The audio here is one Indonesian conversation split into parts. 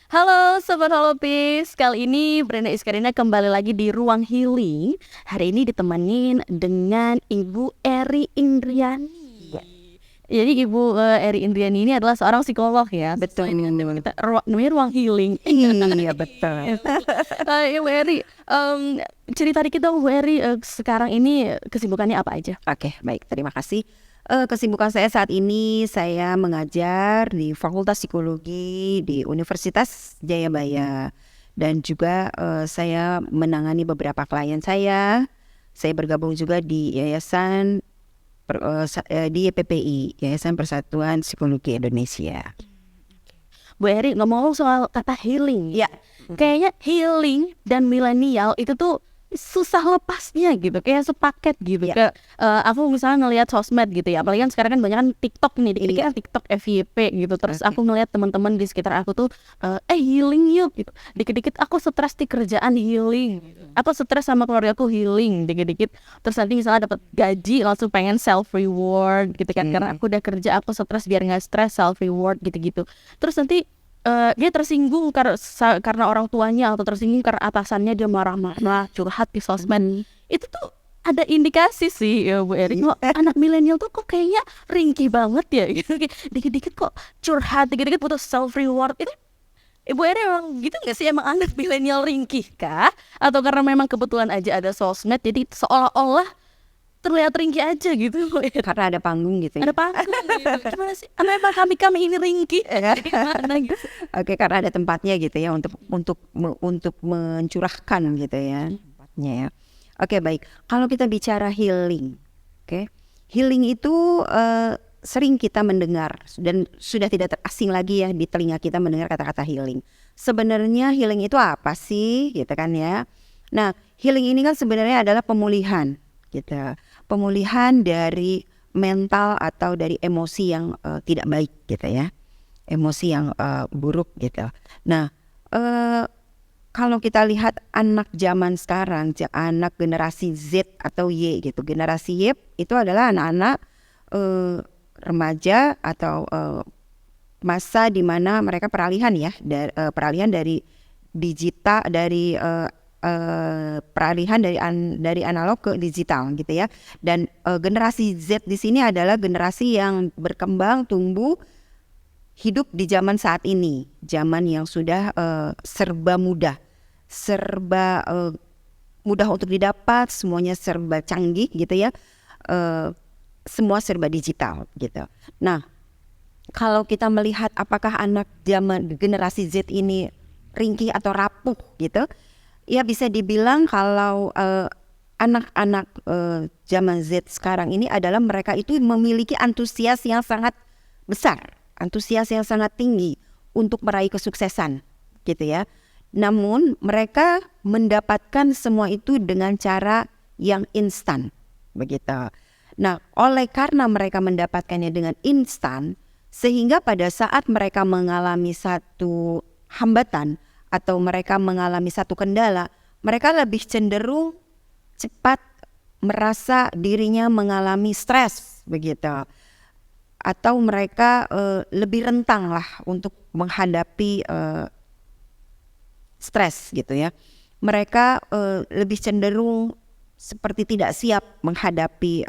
Halo Sobat Holopis, kali ini Brenda Iskarina kembali lagi di Ruang Healing. Hari ini ditemenin dengan Ibu Eri Indriani. Iya, Jadi Ibu Eri Indriani ini adalah seorang psikolog ya. betul. Sesuai dengan tema kita, namanya Ruang Healing. Iya, betul. Ibu Eri, cerita dikit dong Bu Eri, sekarang ini kesibukannya apa aja? Oke, baik. Terima kasih. Kesibukan saya saat ini, saya mengajar di Fakultas Psikologi di Universitas Jayabaya. Dan juga saya menangani beberapa klien saya. Saya bergabung juga di yayasan di YPPI, Yayasan Persatuan Psikologi Indonesia. Bu Eri ngomong soal kata healing. Ya, Kayaknya healing dan milenial itu tuh susah lepasnya gitu, kayak sepaket gitu. Ya. Kayak aku misalnya ngelihat sosmed gitu ya, apalagi kan sekarang kan banyak kan TikTok nih, dikit-dikit Iya. kan TikTok FYP gitu. Terus Oke. aku ngelihat teman-teman di sekitar aku tuh healing yuk gitu. Dikit-dikit aku stres di kerjaan healing. Aku stres sama keluargaku healing dikit-dikit. Terus nanti misalnya dapat gaji langsung pengen self reward gitu kan. Karena aku udah kerja, aku stres biar nggak stres, self reward gitu-gitu. Terus nanti dia tersinggung karena orang tuanya atau tersinggung karena atasannya, dia marah-marah, curhat di sosmed. Itu tuh ada indikasi sih ya Bu Eri, kok anak milenial tuh kok kayaknya ringkih banget ya gitu. Kayak dikit-dikit kok curhat, dikit-dikit butuh self reward. Itu Ibu Eri emang gitu nggak sih, emang anak milenial ringkih kah? Atau karena memang kebetulan aja ada sosmed jadi seolah-olah terlihat ringkih aja gitu Bu Eri? Karena ada panggung gitu ya. Ada panggung gitu. Gimana sih? Apa emang kami ini ringkih? Gimana gitu? Oke, karena ada tempatnya gitu ya untuk mencurahkan gitu ya tempatnya ya. Oke, baik. Kalau kita bicara healing, oke, healing itu sering kita mendengar dan sudah tidak terasing lagi ya di telinga kita mendengar kata-kata healing. Sebenarnya healing itu apa sih, gitu kan ya? Nah, healing ini kan sebenarnya adalah pemulihan, gitu. Pemulihan dari mental atau dari emosi yang tidak baik, gitu ya. Emosi yang buruk gitu. Nah, kalau kita lihat anak zaman sekarang, anak generasi Z atau Y gitu. Generasi Y itu adalah anak-anak remaja atau masa di mana mereka peralihan ya, peralihan dari digital, peralihan dari analog ke digital gitu ya. Dan generasi Z di sini adalah generasi yang berkembang, tumbuh, hidup di zaman saat ini, zaman yang sudah serba mudah, serba mudah untuk didapat, semuanya serba canggih gitu ya, semua serba digital gitu. Nah, kalau kita melihat apakah anak zaman generasi Z ini ringkih atau rapuh gitu, ya bisa dibilang kalau anak-anak zaman Z sekarang ini adalah mereka itu memiliki antusias yang sangat besar, antusias yang sangat tinggi untuk meraih kesuksesan gitu ya. Namun mereka mendapatkan semua itu dengan cara yang instan begitu. Nah, oleh karena mereka mendapatkannya dengan instan, sehingga pada saat mereka mengalami satu hambatan atau mereka mengalami satu kendala, mereka lebih cenderung cepat merasa dirinya mengalami stres begitu. Atau mereka lebih rentang lah untuk menghadapi stres gitu ya. Mereka lebih cenderung seperti tidak siap menghadapi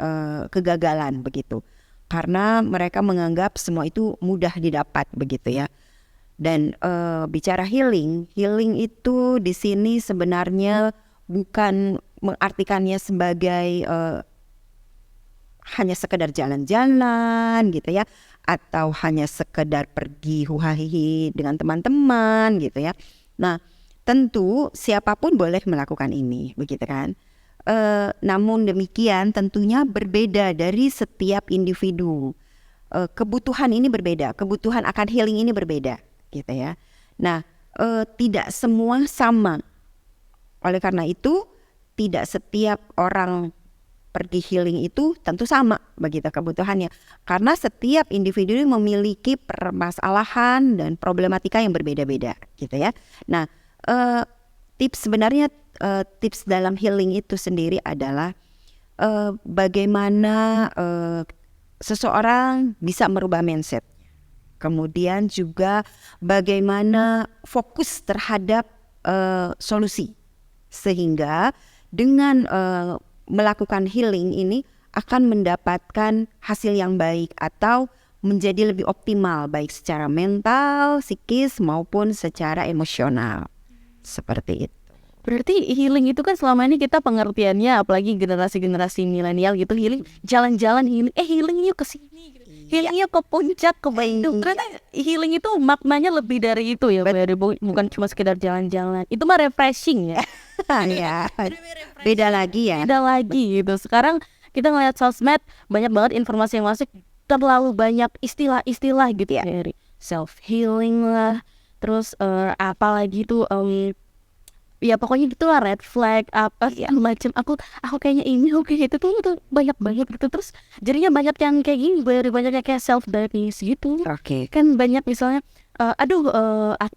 kegagalan begitu. Karena mereka menganggap semua itu mudah didapat begitu ya. Dan bicara healing itu di sini sebenarnya bukan mengartikannya sebagai hanya sekedar jalan-jalan gitu ya, atau hanya sekedar pergi huhahihi dengan teman-teman gitu ya. Nah, tentu siapapun boleh melakukan ini begitu kan. Namun demikian tentunya berbeda dari setiap individu. Kebutuhan ini berbeda, kebutuhan akan healing ini berbeda gitu ya. Nah, tidak semua sama. Oleh karena itu tidak setiap orang pergi healing itu tentu sama begitu kebutuhannya, karena setiap individu memiliki permasalahan dan problematika yang berbeda-beda gitu ya. Nah, tips dalam healing itu sendiri adalah bagaimana seseorang bisa merubah mindset. kemudian juga bagaimana fokus terhadap solusi, sehingga dengan melakukan healing ini akan mendapatkan hasil yang baik atau menjadi lebih optimal baik secara mental, psikis maupun secara emosional. Seperti itu. Berarti healing itu kan selama ini kita pengertiannya, apalagi generasi-generasi milenial gitu, healing jalan-jalan healing, healing yuk ke sini gitu. Healing yuk ke puncak, ke Bandung. Ternyata healing itu maknanya lebih dari itu ya, bukan cuma sekedar jalan-jalan. Itu mah refreshing ya. Ya, beda lagi ya. Beda lagi gitu. Sekarang kita ngeliat sosmed, banyak banget informasi yang masuk, terlalu banyak istilah-istilah gitu ya. Dari self healing lah, terus apa lagi tuh ya pokoknya gitulah, red flag apa macam. Aku kayaknya ini oke itu tuh banyak banget gitu. Terus jadinya banyak yang kayak gini, banyak yang kayak self diagnose gitu. Oke. Kan banyak misalnya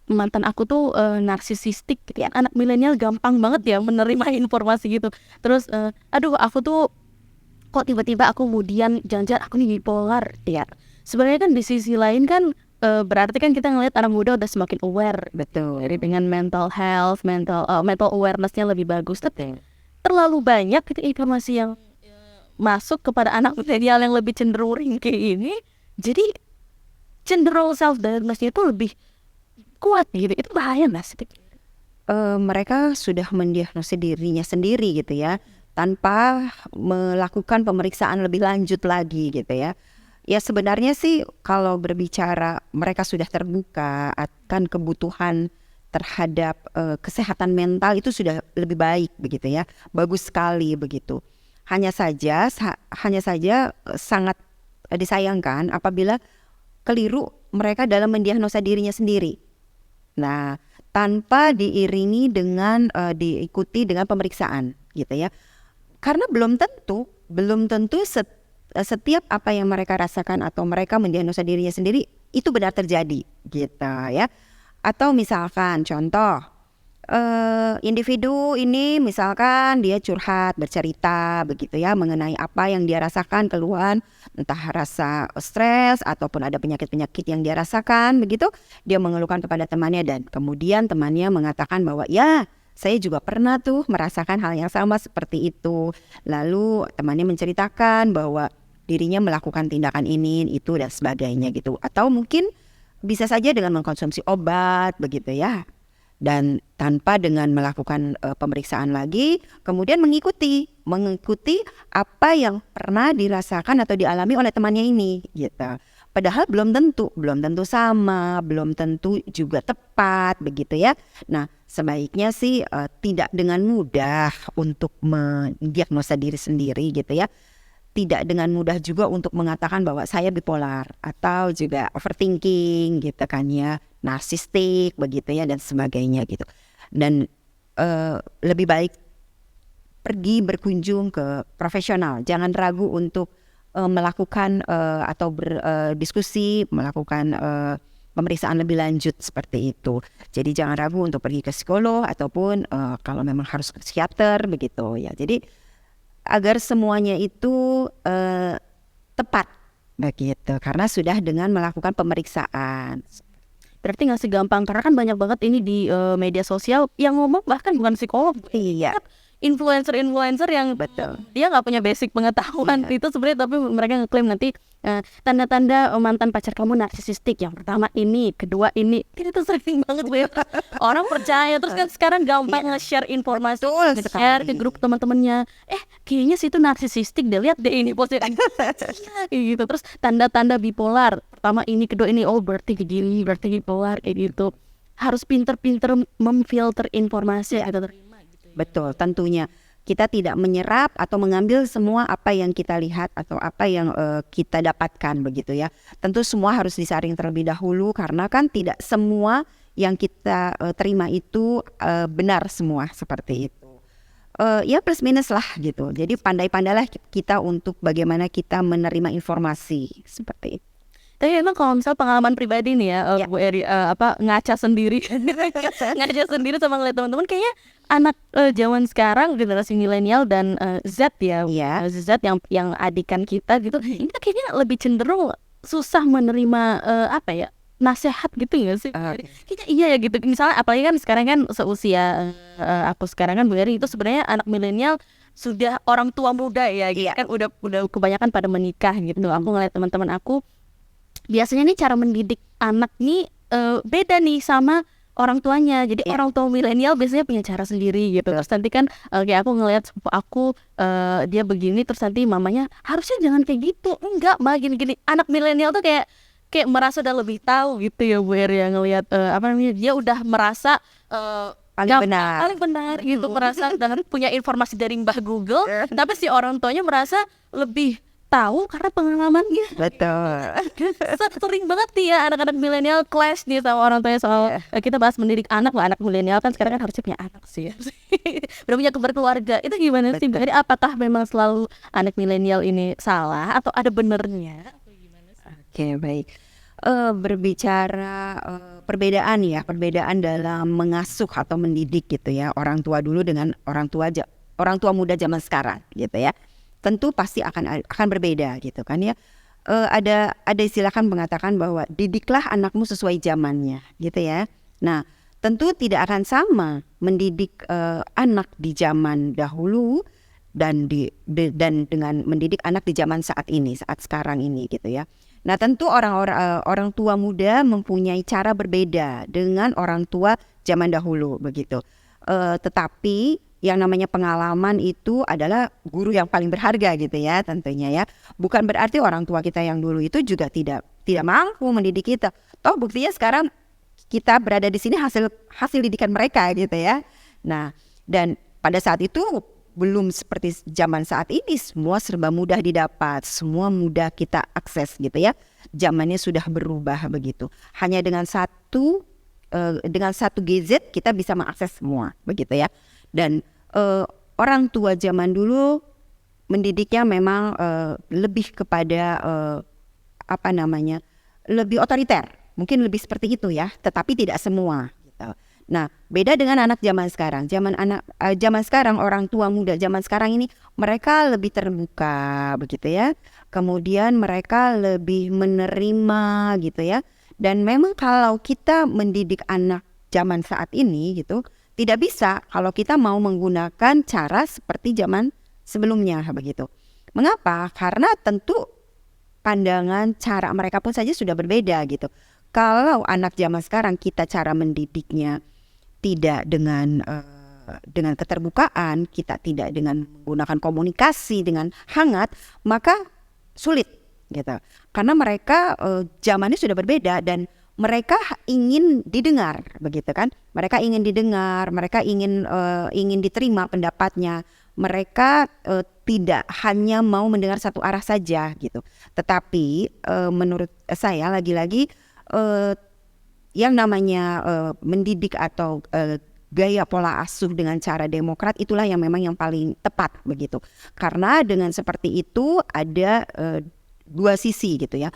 mantan aku tuh narsisistik gitu ya. Anak milenial gampang banget ya menerima informasi gitu. Terus aku tuh kok tiba-tiba aku kemudian jangan-jangan aku nih bipolar ya. Sebenarnya kan di sisi lain kan berarti kan kita ngelihat anak muda udah semakin aware, Betul. jadi dengan mental health, mental awareness-nya lebih bagus. Tapi terlalu banyak gitu informasi yang masuk kepada anak milenial yang lebih cenderung kayak ini, jadi cenderung self diagnosis itu lebih kuat gitu. Itu bahaya nggak sih? Mereka sudah mendiagnosis dirinya sendiri gitu ya, tanpa melakukan pemeriksaan lebih lanjut lagi gitu ya. Ya sebenarnya sih kalau berbicara mereka sudah terbuka akan kebutuhan terhadap kesehatan mental, itu sudah lebih baik begitu ya, bagus sekali begitu. Hanya saja sangat disayangkan apabila keliru mereka dalam mendiagnosa dirinya sendiri. Nah, tanpa diiringi dengan diikuti dengan pemeriksaan gitu ya. Karena belum tentu setiap apa yang mereka rasakan atau mereka mendiagnosa dirinya sendiri itu benar terjadi gitu ya. Atau misalkan contoh individu ini misalkan dia curhat, bercerita begitu ya mengenai apa yang dia rasakan, keluhan, entah rasa stres ataupun ada penyakit-penyakit yang dia rasakan begitu, dia mengeluhkan kepada temannya dan kemudian temannya mengatakan bahwa ya saya juga pernah tuh merasakan hal yang sama seperti itu. Lalu temannya menceritakan bahwa dirinya melakukan tindakan ini, itu dan sebagainya gitu. Atau mungkin bisa saja dengan mengkonsumsi obat begitu ya. Dan tanpa dengan melakukan pemeriksaan lagi, kemudian mengikuti apa yang pernah dirasakan atau dialami oleh temannya ini gitu. Padahal belum tentu sama, belum tentu juga tepat begitu ya. Nah, sebaiknya sih tidak dengan mudah untuk mendiagnosa diri sendiri gitu ya. Tidak dengan mudah juga untuk mengatakan bahwa saya bipolar atau juga overthinking gitu kan ya, narsistik begitu ya dan sebagainya gitu. Dan lebih baik pergi berkunjung ke profesional, jangan ragu untuk melakukan atau berdiskusi, melakukan pemeriksaan lebih lanjut seperti itu. Jadi jangan ragu untuk pergi ke psikolog ataupun kalau memang harus ke psikiater begitu ya. Jadi agar semuanya itu tepat begitu, karena sudah dengan melakukan pemeriksaan. Berarti nggak segampang, karena kan banyak banget ini di media sosial yang ngomong bahkan bukan psikolog. Iya. Influencer yang Betul. dia nggak punya basic pengetahuan itu sebenarnya, tapi mereka ngeklaim nanti tanda-tanda mantan pacar kamu narsisistik, yang pertama ini, kedua ini tuh sering banget gue orang percaya. Terus kan sekarang gampang nge-share informasi, share ke grup teman-temannya, kayaknya sih itu narsisistik deh, lihat deh ini posnya gitu. Terus tanda-tanda bipolar, pertama ini, kedua ini, oh berarti begini, berarti bipolar kayak gitu. Harus pinter-pinter memfilter informasi yang kita terima. Betul, tentunya kita tidak menyerap atau mengambil semua apa yang kita lihat atau apa yang kita dapatkan begitu ya. Tentu semua harus disaring terlebih dahulu, karena kan tidak semua yang kita terima itu benar semua seperti itu. Ya plus minus lah gitu. Jadi pandai-pandailah kita untuk bagaimana kita menerima informasi seperti itu. Tapi emang kalau misal pengalaman pribadi nih ya, Bu Eri, ngaca sendiri sama ngeliat teman-teman, kayaknya anak zaman sekarang generasi milenial dan Z ya, Z yang adikan kita gitu, ini kayaknya lebih cenderung susah menerima apa ya, nasihat gitu nggak sih? Jadi, kayaknya iya ya gitu. Misalnya apalagi kan sekarang kan seusia aku sekarang kan Bu Eri, itu sebenarnya anak milenial sudah orang tua muda ya gitu Iya. kan, udah kebanyakan pada menikah gitu. Aku ngeliat teman-teman aku biasanya nih cara mendidik anak nih beda nih sama orang tuanya. Jadi Iya. orang tua milenial biasanya punya cara sendiri gitu. Terus nanti kan kayak aku ngelihat sepupu aku dia begini, terus nanti mamanya harusnya jangan kayak gitu. Enggak, mah gini-gini. Anak milenial tuh kayak merasa udah lebih tahu gitu ya Bu Er, yang ngelihat apa namanya, dia udah merasa Paling benar. paling benar gitu, merasa dan punya informasi dari Mbah Google, tapi si orang tuanya merasa lebih tahu karena pengalamannya. Betul. Sering banget nih ya anak-anak milenial clash nih sama orang tuanya soal kita bahas mendidik anak lah. Anak milenial kan sekarang kan harusnya punya anak sih ya. Udah punya berkeluarga. Itu gimana sih? Jadi apakah memang selalu anak milenial ini salah atau ada benernya? Oke, baik. Berbicara perbedaan dalam mengasuh atau mendidik gitu ya, orang tua dulu dengan orang tua muda zaman sekarang gitu ya. Tentu pasti akan berbeda gitu kan ya. Ada istilah kan mengatakan bahwa didiklah anakmu sesuai zamannya gitu ya. Nah, tentu tidak akan sama mendidik anak di zaman dahulu dan dengan mendidik anak di zaman saat sekarang ini gitu ya. Nah, tentu orang tua muda mempunyai cara berbeda dengan orang tua zaman dahulu begitu. Tetapi yang namanya pengalaman itu adalah guru yang paling berharga gitu ya tentunya ya. Bukan berarti orang tua kita yang dulu itu juga tidak mampu mendidik kita. Toh buktinya sekarang kita berada di sini hasil didikan mereka gitu ya. Nah, dan pada saat itu belum seperti zaman saat ini semua serba mudah didapat, semua mudah kita akses gitu ya. Zamannya sudah berubah begitu. Hanya dengan satu gadget kita bisa mengakses semua begitu ya. Dan orang tua zaman dulu mendidiknya memang lebih kepada lebih otoriter, mungkin lebih seperti itu ya. Tetapi tidak semua. Gitu. Nah, beda dengan anak zaman sekarang. Zaman sekarang orang tua muda zaman sekarang ini mereka lebih terbuka begitu ya. Kemudian mereka lebih menerima gitu ya. Dan memang kalau kita mendidik anak zaman saat ini gitu, tidak bisa kalau kita mau menggunakan cara seperti zaman sebelumnya begitu. Mengapa? Karena tentu pandangan cara mereka pun saja sudah berbeda gitu. Kalau anak zaman sekarang kita cara mendidiknya tidak dengan keterbukaan, kita tidak dengan menggunakan komunikasi dengan hangat, maka sulit gitu. Karena mereka zamannya sudah berbeda dan mereka ingin didengar begitu kan. Mereka ingin didengar, mereka ingin diterima pendapatnya. Mereka tidak hanya mau mendengar satu arah saja gitu. Tetapi menurut saya lagi-lagi yang namanya mendidik atau gaya pola asuh dengan cara demokrat itulah yang memang yang paling tepat begitu. Karena dengan seperti itu ada dua sisi gitu ya.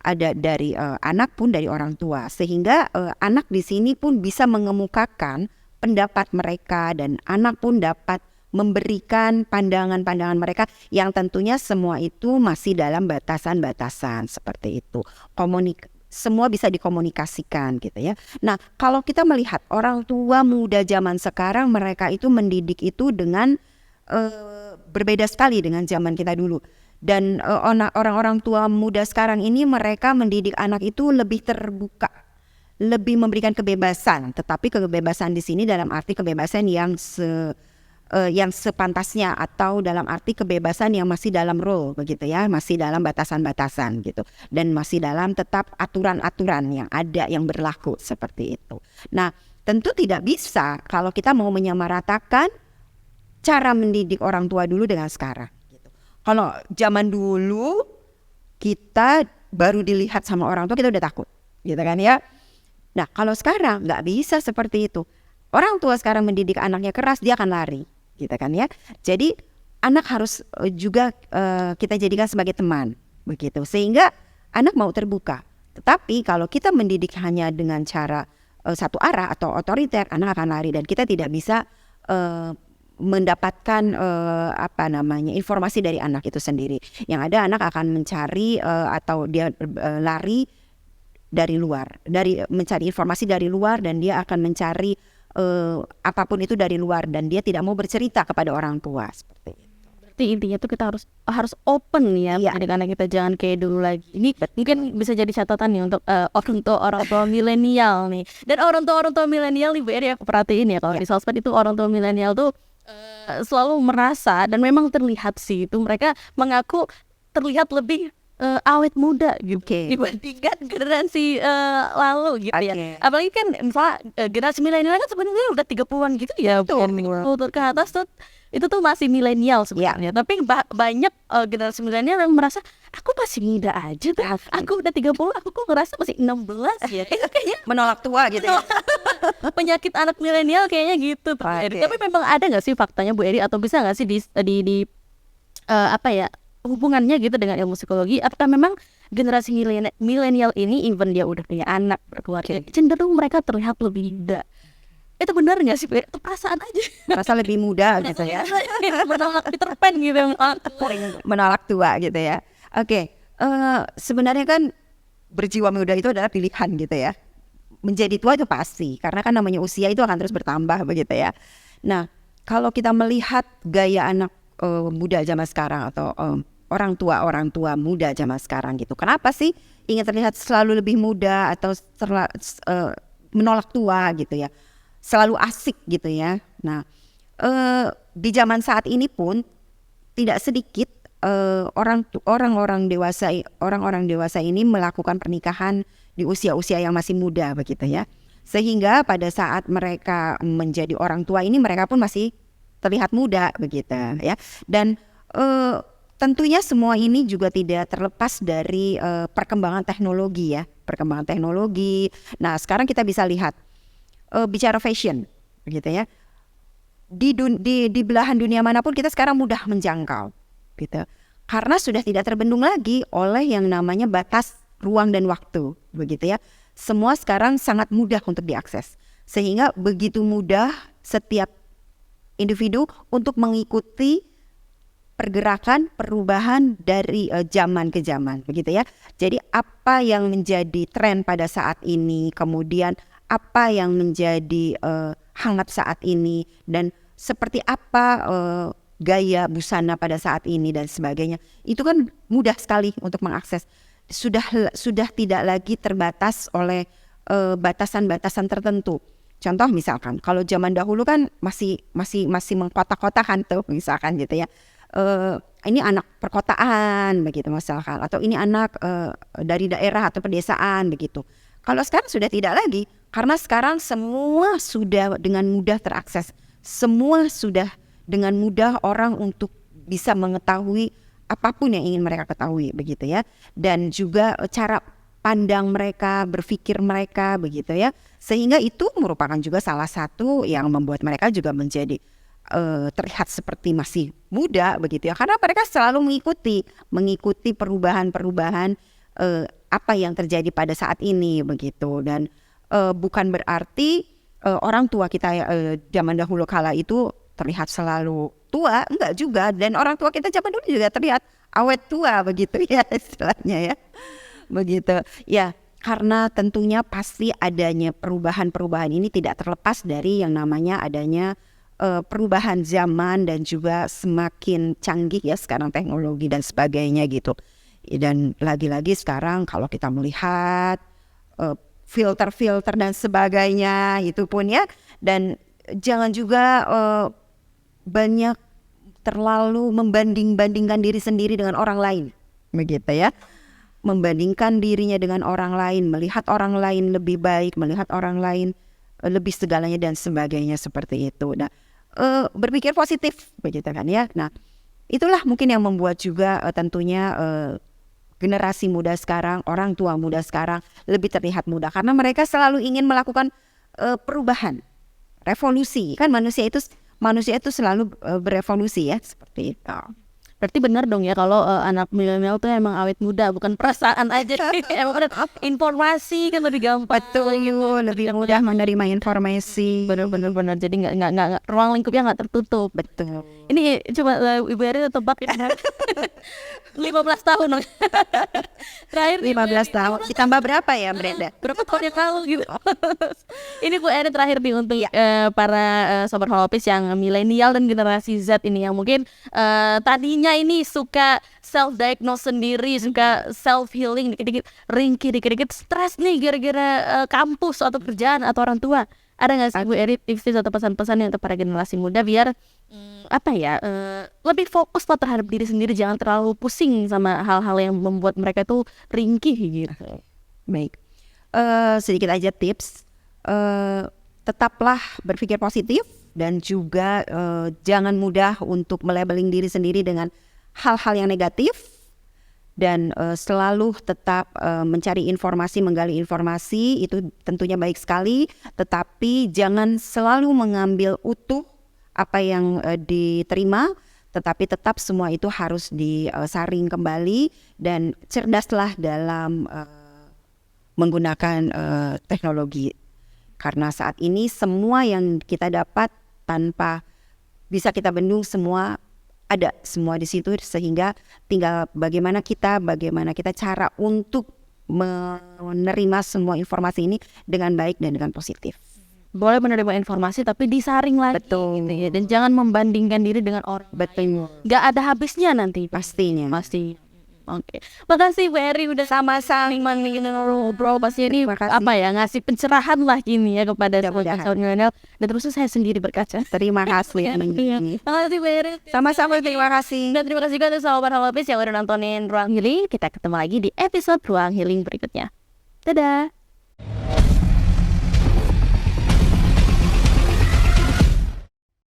Ada dari anak pun dari orang tua, sehingga anak di sini pun bisa mengemukakan pendapat mereka dan anak pun dapat memberikan pandangan-pandangan mereka yang tentunya semua itu masih dalam batasan-batasan seperti itu. Semua bisa dikomunikasikan gitu ya. Nah, kalau kita melihat orang tua muda zaman sekarang, mereka itu mendidik itu dengan berbeda sekali dengan zaman kita dulu. Dan orang-orang tua muda sekarang ini mereka mendidik anak itu lebih terbuka, lebih memberikan kebebasan. Tetapi kebebasan di sini dalam arti kebebasan yang sepantasnya atau dalam arti kebebasan yang masih dalam rule begitu ya, masih dalam batasan-batasan gitu. Dan masih dalam tetap aturan-aturan yang ada yang berlaku seperti itu. Nah, tentu tidak bisa kalau kita mau menyamaratakan cara mendidik orang tua dulu dengan sekarang. Kalau zaman dulu kita baru dilihat sama orang tua kita udah takut gitu kan ya. Nah, kalau sekarang nggak bisa seperti itu. Orang tua sekarang mendidik anaknya keras, dia akan lari gitu kan ya. Jadi anak harus juga kita jadikan sebagai teman begitu. Sehingga anak mau terbuka. Tetapi kalau kita mendidik hanya dengan cara satu arah atau otoriter, anak akan lari dan kita tidak bisa mendapatkan informasi dari anak itu sendiri. Yang ada anak akan mencari atau dia lari dari luar, mencari informasi dari luar, dan dia akan mencari apapun itu dari luar, dan dia tidak mau bercerita kepada orang tua seperti itu. Berarti intinya tuh kita harus open ya, dengan anak kita, jangan kayak dulu lagi. Ini mungkin bisa jadi catatan nih untuk orang tua milenial nih. Dan orang tua milenial nih Bu Eri, aku perhatiin ya kalau di sosmed itu orang tua milenial tuh selalu merasa, dan memang terlihat sih itu mereka mengaku terlihat lebih awet muda gitu dibandingkan generasi lalu gitu ya. Apalagi kan misalnya generasi milenial kan sebenarnya udah 30-an gitu ya. Untuk ke atas tuh itu tuh masih milenial sebenarnya. Tapi banyak generasi milenial yang merasa aku masih muda aja tuh. Aku udah 30, aku kok ngerasa masih 16 ya. Itu kayaknya menolak tua gitu ya. Penyakit anak milenial kayaknya gitu. Tapi memang ada nggak sih faktanya Bu Eri, atau bisa nggak sih di hubungannya gitu dengan ilmu psikologi? Apakah memang generasi milenial ini, even dia udah punya anak, berkeluarga, cenderung mereka terlihat lebih muda? Itu benar nggak sih? Itu perasaan aja. Merasa lebih muda gitu ya. Menolak Peter Pan gitu, menolak tua gitu ya. Sebenarnya kan berjiwa muda itu adalah pilihan gitu ya. Menjadi tua itu pasti, karena kan namanya usia itu akan terus bertambah begitu ya. Nah, kalau kita melihat gaya anak muda zaman sekarang, atau orang tua muda zaman sekarang gitu, kenapa sih ingin terlihat selalu lebih muda atau menolak tua gitu ya, selalu asik gitu ya. Nah, di zaman saat ini pun tidak sedikit orang-orang dewasa ini melakukan pernikahan di usia-usia yang masih muda begitu ya, sehingga pada saat mereka menjadi orang tua ini mereka pun masih terlihat muda begitu ya. Dan tentunya semua ini juga tidak terlepas dari perkembangan teknologi ya, perkembangan teknologi. Nah, sekarang kita bisa lihat bicara fashion begitu ya, di belahan dunia manapun kita sekarang mudah menjangkau gitu, karena sudah tidak terbendung lagi oleh yang namanya batas ruang dan waktu begitu ya. Semua sekarang sangat mudah untuk diakses, sehingga begitu mudah setiap individu untuk mengikuti pergerakan perubahan dari zaman ke zaman begitu ya. Jadi apa yang menjadi tren pada saat ini, kemudian apa yang menjadi hangat saat ini, dan seperti apa gaya busana pada saat ini dan sebagainya, itu kan mudah sekali untuk mengakses. Sudah tidak lagi terbatas oleh batasan-batasan tertentu. Contoh misalkan kalau zaman dahulu kan masih mengkotak-kotakan tuh misalkan gitu ya. Ini anak perkotaan begitu misalkan, atau ini anak dari daerah atau pedesaan begitu. Kalau sekarang sudah tidak lagi, karena sekarang semua sudah dengan mudah terakses. Semua sudah dengan mudah orang untuk bisa mengetahui apapun yang ingin mereka ketahui begitu ya. Dan juga cara pandang mereka, berpikir mereka begitu ya. Sehingga itu merupakan juga salah satu yang membuat mereka juga menjadi terlihat seperti masih muda begitu ya, karena mereka selalu mengikuti perubahan-perubahan apa yang terjadi pada saat ini begitu. Dan bukan berarti orang tua kita zaman dahulu kala itu terlihat selalu tua, enggak juga. Dan orang tua kita zaman dulu juga terlihat awet tua begitu ya istilahnya ya, begitu ya. Karena tentunya pasti adanya perubahan-perubahan ini tidak terlepas dari yang namanya adanya perubahan zaman, dan juga semakin canggih ya sekarang teknologi dan sebagainya gitu. Dan lagi-lagi sekarang kalau kita melihat filter-filter dan sebagainya itu pun ya, dan jangan juga banyak terlalu membanding-bandingkan diri sendiri dengan orang lain begitu ya. Membandingkan dirinya dengan orang lain, melihat orang lain lebih baik, melihat orang lain lebih segalanya dan sebagainya seperti itu. Nah, berpikir positif begitu kan ya. Nah, itulah mungkin yang membuat juga tentunya generasi muda sekarang, orang tua muda sekarang lebih terlihat muda, karena mereka selalu ingin melakukan perubahan, revolusi. Kan manusia itu selalu berevolusi ya, seperti itu. Berarti benar dong ya kalau anak milenial tuh emang awet muda, bukan perasaan aja. Emang ada informasi kan lebih gampang. Betul, lebih mudah menerima informasi. Benar. Jadi nggak ruang lingkupnya nggak tertutup. Betul. Ini coba Ibu Eri tebak ya. 15 tahun dong. Terakhir 15 tahun. Ditambah berapa ya, Brenda? berapa tahun yang lalu gitu. Ini Bu Eri terakhir nih untuk para sobat holopis yang milenial dan generasi Z ini yang mungkin tadinya ini suka self diagnose sendiri, suka self healing, dikit-dikit ringkih, dikit-dikit stres nih gara-gara kampus atau kerjaan atau orang tua. Ada nggak sih Bu Eri tips atau pesan-pesan yang untuk para generasi muda biar lebih fokus lah terhadap diri sendiri, jangan terlalu pusing sama hal-hal yang membuat mereka tuh ringkih gitu. Baik. Sedikit aja tips. Tetaplah berpikir positif dan juga jangan mudah untuk melabeling diri sendiri dengan hal-hal yang negatif, dan selalu tetap mencari informasi, menggali informasi itu tentunya baik sekali, tetapi jangan selalu mengambil utuh apa yang diterima, tetapi tetap semua itu harus disaring kembali dan cerdaslah dalam menggunakan teknologi. Karena saat ini semua yang kita dapat tanpa bisa kita bendung, semua ada semua di situ, sehingga tinggal bagaimana kita cara untuk menerima semua informasi ini dengan baik dan dengan positif. Boleh menerima informasi tapi disaring lagi. Betul. Gitu ya. Dan jangan membandingkan diri dengan orang. Betul. Gak ada habisnya nanti. Pastinya. Pasti. Oke. Makasih Bu Eri udah sama-sama ngobrol pasti ini ngasih pencerahan lah gini ya kepada sobat milenial, dan terus saya sendiri berkaca. Terima kasih. Makasih Bu Eri. Sama-sama, terima kasih. Dan terima kasih juga untuk sahabat holopis yang udah nontonin Ruang Healing. Kita ketemu lagi di episode Ruang Healing berikutnya. Dadah.